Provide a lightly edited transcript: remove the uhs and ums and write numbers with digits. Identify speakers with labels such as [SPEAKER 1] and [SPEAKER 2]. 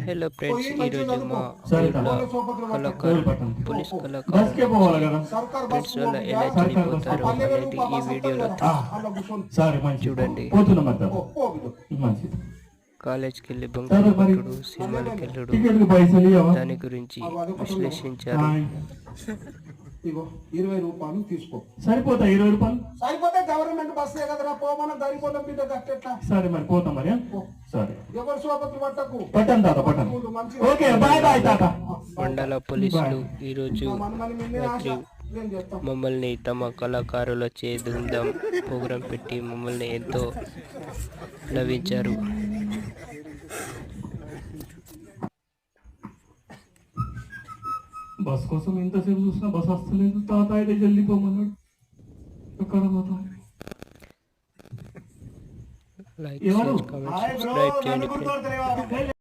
[SPEAKER 1] Hello friends, ఈరోజు మా ఊర్లో కళాకారులు పోలీస్ కళాకారులు ఫ్రెండ్స్ వల్ల ఎలా చనిపోతారు అనేది ఈ వీడియోలో చూడండి. కాలేజ్కి వెళ్ళి బంకులు కొట్టుడు, సినిమాలకు వెళ్ళడు, దాని గురించి విశ్లేషించారు.
[SPEAKER 2] ఇగో 20 రూపాయలు తీసుకో.
[SPEAKER 3] సరిపోతా 20 రూపాయలు
[SPEAKER 2] సరిపోతే గవర్నమెంట్ బస్సే కదరా, పోమన గరిపోల మీద కట్టెట్లా.
[SPEAKER 3] సరే మరి పోతాం మరి. సరే
[SPEAKER 2] ఎవరు సోపత్రి పట్టకు.
[SPEAKER 3] పట్టం తాత పట్టం. ఓకే బాయ్ బాయ్ తాత.
[SPEAKER 1] మండల పోలీసులు ఈరోజు రాత్రి మమ్మల్ని తమ కళాకారులచే ధూమ్ధాం ప్రోగ్రాం పెట్టి మమ్మల్ని ఎంతో నవ్వించారు.
[SPEAKER 3] బస్ కోసం ఎంతసేపు చూసినా బస్ వస్తలేదు. తాత అయితే జల్దీ పోమన్నాడు. ఎక్కడ పోతాం?
[SPEAKER 1] లైక్, షేర్, కామెంట్, సబ్స్క్రైబ్ చేయండి.